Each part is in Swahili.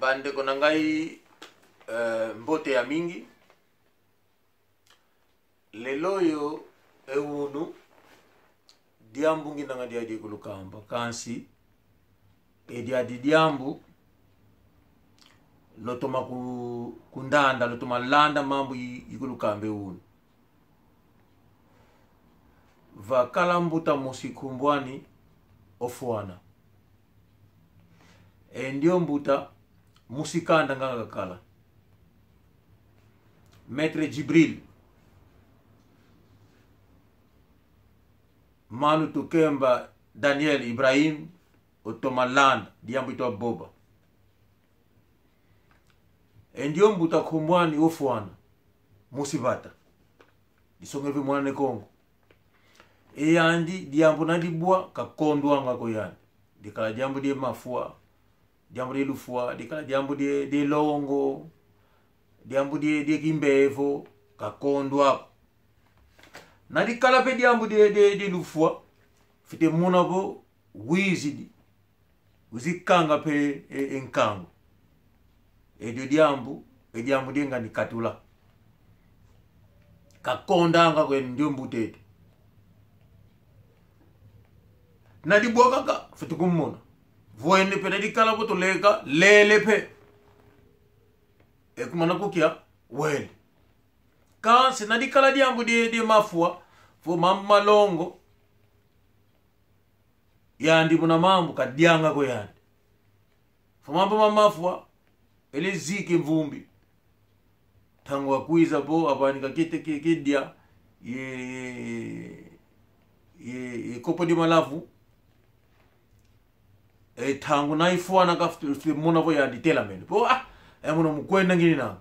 bande konangai mbote ya mingi leloyo eunu diambu nginanga dia di kulukamba kansi dia di diambu lotoma kundanda lotoma landa mambu ikulukambe unu vakala mbuta musikumbwani ofuana ndio mbuta musikanda nganga kala Maître Jibril Manu Tukemba Daniel Ibrahim Otomaland diambu ito boba ndio mbuta kumbwani ofuana musibata disongevi mwana Kongo eyandi diambu nadibwa kakondwa ngako yani dikala diambu die mafua diambu die lufua dikala diambu die longo diambu die kimbevo kakondwa nadikala pe diambu die lufua fite munabo wizidi uzikanga pe enkango diambu dienga ni katula kakonda ngako ndio mbutete nadi boka ka fitukumuna voende pe nadi kala boto leka lele pe kumana kukia wele kanse nadi kala diambu die mafua fo mamma longo yandi muna mambu kadianga ko yandi fo mambo mamafua ele zike mvumbi tangu akuiza bo abani kakete kedia ye kopo di malavu tangu naifuana kafuti muna bo yandi tela mene bo muna mukwenda ngini na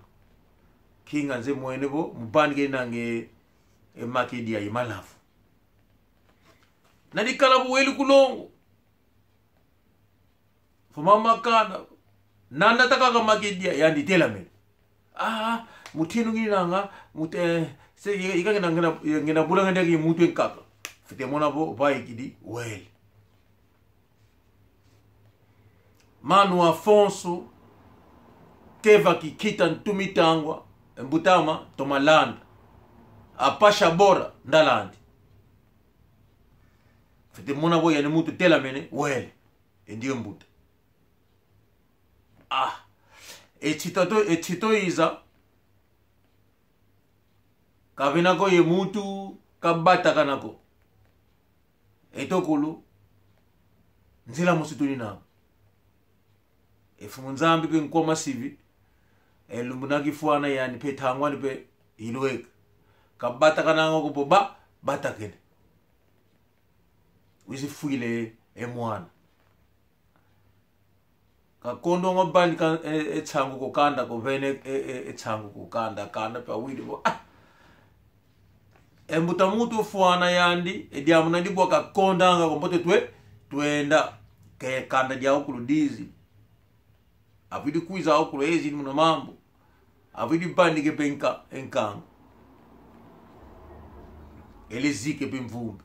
kinga nze mwene bo mbani ngini nange makedia ye malavu nadi kala bo weli kulongo fo mama kana nanda taka makedia yandi tela mene mutinu ngini nanga mute se ikangena ngena bulanga ndaki mutu enkaka fite mona bo baikidi weli Manu Afonso Teva kikita ntumitangwa mbutama tomalanda apasha bora ndalandi fite mona bo yani mutu tela mene weli ndio mbuta etito iza kabinako ye mutu kabata kanako etokulu nzila musituni na efumunzambi pe nkoma sivi lumbunaki fuana yani pe tangwani pe ilweka kabata kanango ko bata kene wisi fuile mwana kakondo ngobani ka etsangu kokanda ko vene etsangu kokanda kana pa wili bo embuta mutu fuana yandi ediamu ndibwa kakonda nga kombote twenda ke kanda dia okuludizi avidi kuiza okulo ezi muna mambo avidi bandi ke penka enkanga elizike bimvumbi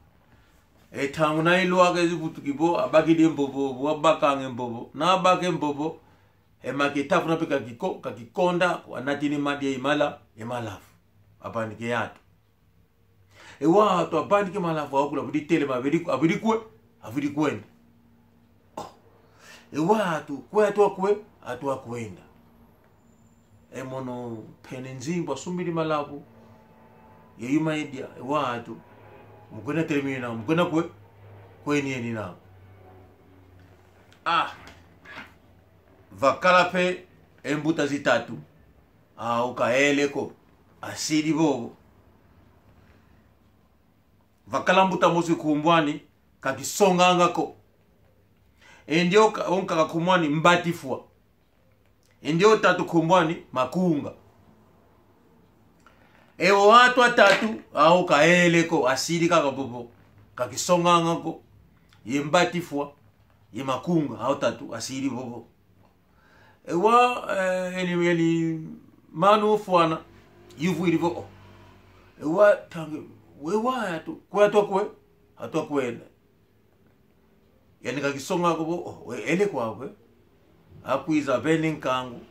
tangu na ilwa ke zibutukibo abaki de mbobo abaka mbobo na abaka mbobo makitafu na peka kakikonda wanatini madi imalafu abandi yato watu abandi ke malafu okula budi tele avidi kwenda watu kwe atu akwenda mono penenzimbo sumbili malabu yeyuma idia watu mukuna termina mukuna kweni eni na vakala pe embuta zitatu ukaeleko asidi bobo vakala mbuta mosi kumbwani kakisongangako ndio onka kakumwani mbatifua ndio tatu kumbwani makunga watu atatu kaeleko asidi kakabobo kakisongangako ye mbatifua ye makunga tatu asidi bobo eni manu fuana yuvu ilivo tange atu kwenda yani kakisonga ko ele kwakwe akwiza vene nkangu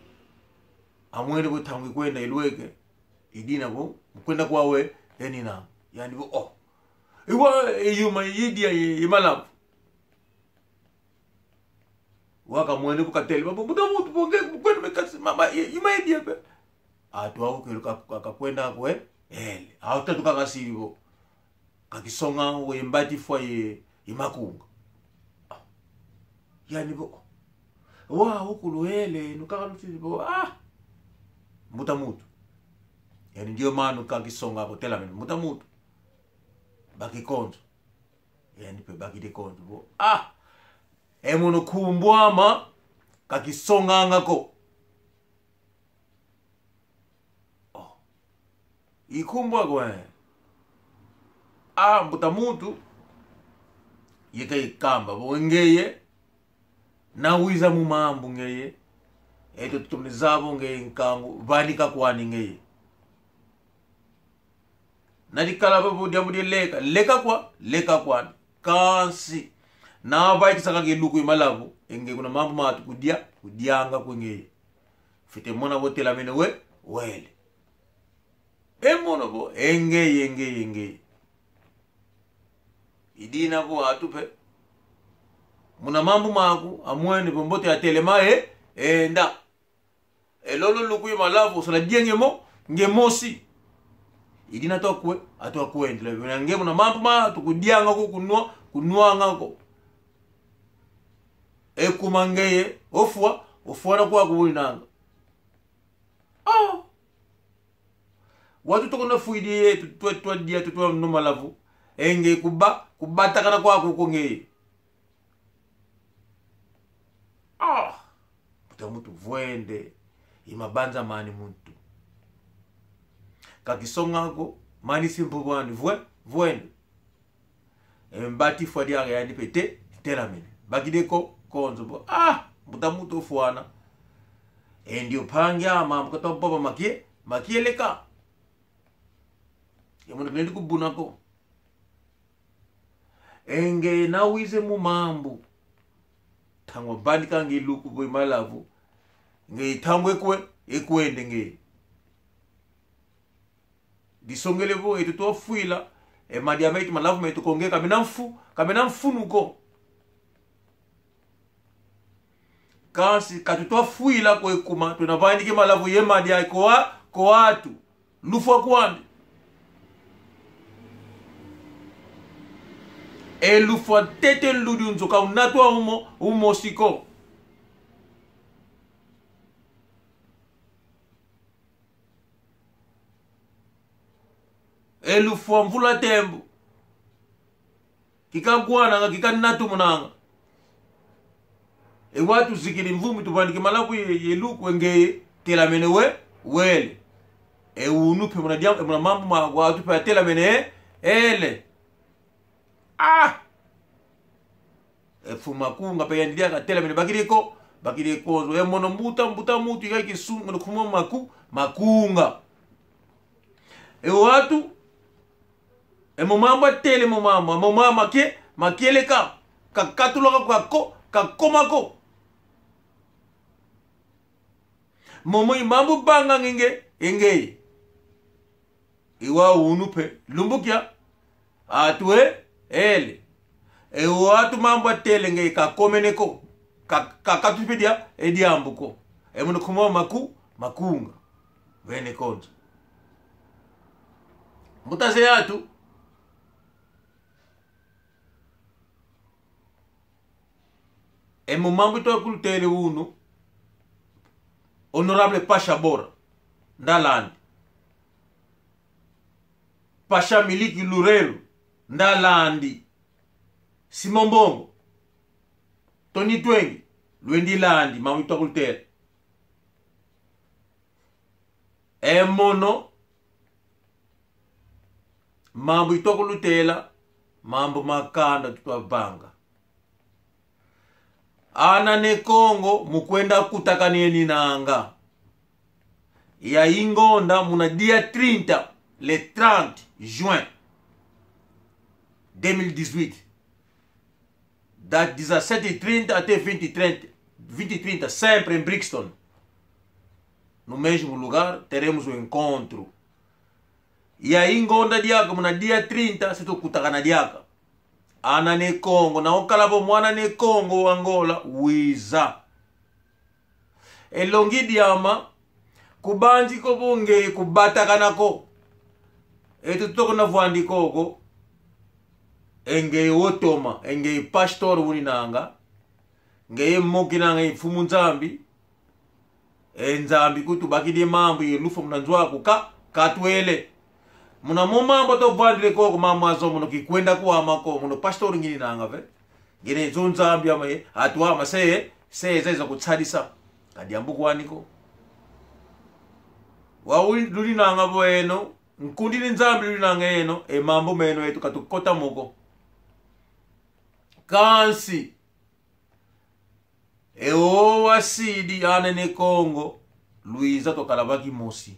amwene butangu kwenda ilweke idina bo kwenda kwawe enina yani bo oh iwa yuma yidia imalavu waka mwene bukateli babo mudamutu bonge kwenda mekasi mama yuma yidia pe atwa akakwenda kwe ele awutatu kakasiri bo kakisonga we mbati fwa imakunga yani bo wa ukuluele nukakalutili bo mutamutu yani ndio maana kakisonga ko telamene mutamutu bakikonzo yani pe bakidekonzo bo emono kumbwama kakisonga ngako ikumbwa gwe mutamutu yeka ikamba bo ngeye na wiza mu mambu ngeye eto tutumizabo ngeye nkangu vanika kwani ngeye nadikala babo diamu de leka kwani kansi na vai kisaka ke luku imalavu enge kuna mambu matu kudianga kwengeye fite mona botela mene wele emono bo enge idina bo atupe muna mambu maku amwene bombote ya telema nda elolo luku imalavu sala diengemo ngemosi idina tokwe atokwe ndile nge muna mambu ma tukudianga ko kunwa ngako ekumangeye ofwa na kwa kuwinanga watu tokona fuidiye tutwa tutwa numalavu enge kubata kana kwa kukongeye mutamutu vuende imabanza mani muntu kakisongako mani simpubwani vuende mbati fwa diare yani pete telamene bakideko konzo bo mutamutu ufuana ndio pangya mambo katoboba makieleka yamuntu nendi kubunako enge nawize mu mambu tangwa bandika ngiluku boy malavu nge tangwe ekwende nge disongele bo etuto fuila madiameti malavu metu konge kamena mfunuko kasi katuto fuila ko ekuma tunavandike malavu ye madia ko watu lufwa kwandi elufwa tete ludu nzoka unatwa umo siko elufwa mvula tembu kikagwana kikanatu munanga watu zikiri mvumi tupandike malavu yeluku ngeye telamene wele unupe muna mambu ma watu pa telamene ele fumakunga pe yandilia ka telamene bakireko zo mono mbuta mutu ikaki sungu kumo makunga watu mumamba tele mumama makele kakatuloka kakomako momo imambu banga ngenge iwa unupe lumbukya atwe ele watu mambo tele nge kakomeneko kakatupedia ediambuko muno kumo makunga vene konzo mutaze yatu mambo to kultele uno honorable Pasha Bora ndalandi Pasha Miliki Lurelu ndalandi Simon Mbongo Tony Twengi lwendi landi mambo to kultele mono mambo to kulutela mambo makanda tutwa banga ne Kongo mukwenda kutakanieni nanga ya ingonda muna dia 30 le 30 juin 2018 date 17h30 ate 20h30 2030, sempre em Brixton. No mesmo lugar, teremos o encontro. E aí, ngonda diaka, na dia 30, se tu kutakana diaka. Ana ne Congo, na okalabo mwana ne Congo, Angola, wiza. Elongi diama, kubanji ko bunge, kubatakana ko. Etu toko na vuandi koko, enge otoma, enge pastor uninanga, nge mokinanga ifumu nzambi, nzambi kutu bakidi mambo yelufu mnanzwaku katwele. Muna mambo to vuandi koko mama azo muno kikwenda kuamako, muno pastor ngini nanga ve. Gine zo nzambi amaye, atuama seye za kutsadisa. Kadiambu kwaniko. Wawi luli nanga bueno, nkundini nzambi luli nanga eno, mambo meno etu katukota moko. Kansi. Owa sidi anene Congo, Luiza to kalabaki mosi.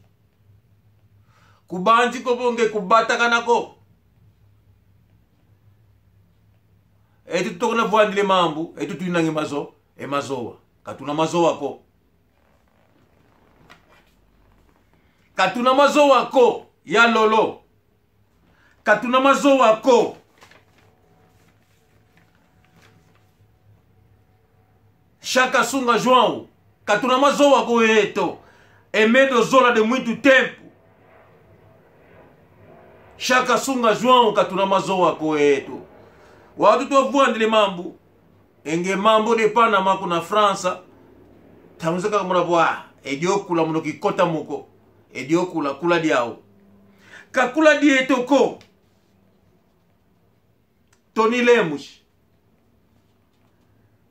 Kubanji ko bonge kubata kanako. Etu tokona vuandile mambu, etu tuinangi mazo, mazoa. Katuna mazoa ko. Katuna mazoa ko, ya lolo. Katuna mazoa ko. Chaka sunga João, katuna mazoa ko eto. Emedo zola de muito tempo. Chaka sunga João, katuna mazoa ko eto. Watu to vuandile mambu. Enge mambo de Panama kuna Fransa. Tamuzeka muna bwa. Ediokula muno kikota moko. Ediokula kula diao. Kakula dietoko. Tony Lemus.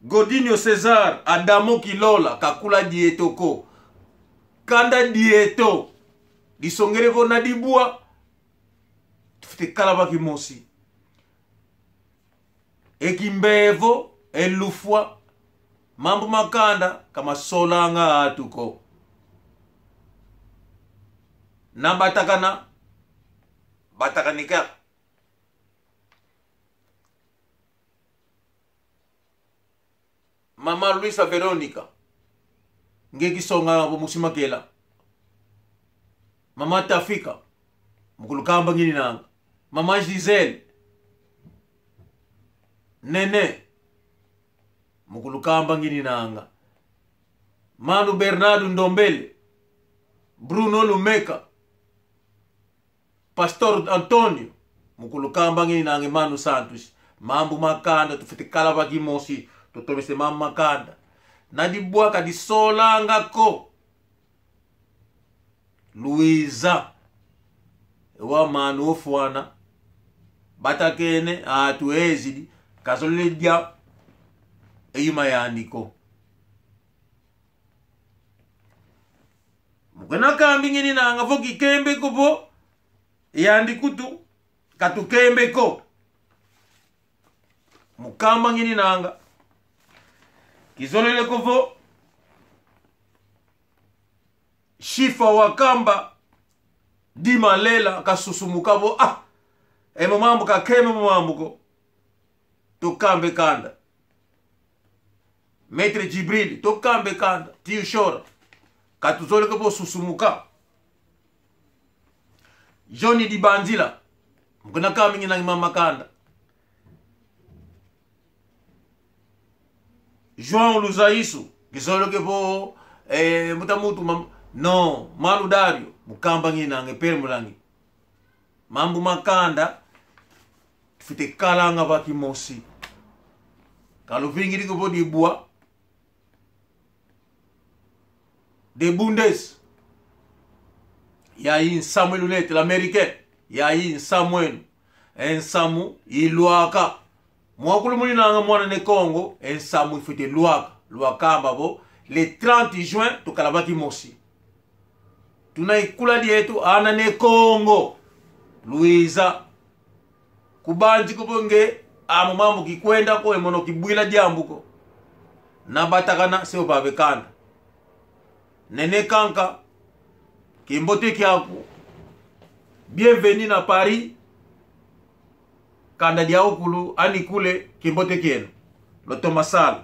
Godinho Cesar. Adamo Kilola. Kakula dietoko. Kanda dieto. Disongereko na dibua. Tufite kalabaki mosi. Ekimbevo. Elufwa. Mambo makanda. Kama solanga atuko. Na batakana. Batakanika. Mama Luisa Veronica. Ngeki songa musimakela. Mama Tafika. Mukulukamba ngini nanga. Mama Giselle. Nene. Mukulukamba ngini nanga. Manu Bernardo Ndombele. Bruno Lumeka. Pastor Antonio. Mukulukamba ngini nanga Manu Santos. Mambu makanda tufite kalabaki mosi. Totomese mambu makanda. Nadibua kadi solanga ko. Luiza. Ewa manu ofuana. Batakene atu ezidi. Kasole dia. Eyuma ya andiko. Mukena kambi ngini nanga foki kembe kubo. Ya andikutu. Katu kembe ko. Mukamba ngini nanga. Kizolele kubo. Shifa wakamba. Dima lela kasusumukabo. Emo mambu kakeme mambu ko. Tukambe kanda. Maitre Jibril, tokambe kanda, tiyo shora. Katuzole kabo susumuka. Johnny Di Banzila. Mkuna kami ngina mama kanda. João Luzaisu. Kizole kabo mutamutu mam. No, Malu Dario. Mukamba ngina ngepere mulangi. Mambu makanda. Tufite kalanga baki mosi. Kaluvingiri kabo di bua. De Bundes. Yayi Samuel Lunette, l'américain. Yayi Samuel. En Samu, iluaka. Mwakulu muli nanga mwana ne Congo. En Samu ifite luaka. Luaka ambabo. Le 30 juin, tukalabaki mosi. Tunaikula dietu ana ne Congo. Luiza. Kubanji kubonge. Amu mambu kikwenda ko emono kibwila jambuko. Nabatakana seo babekanda. Nene Kanka, Kimbote Kiaku, bienvenue na Paris, Kanda Diaokulu, Anikule, Kimbote Kienu, le Thomasal.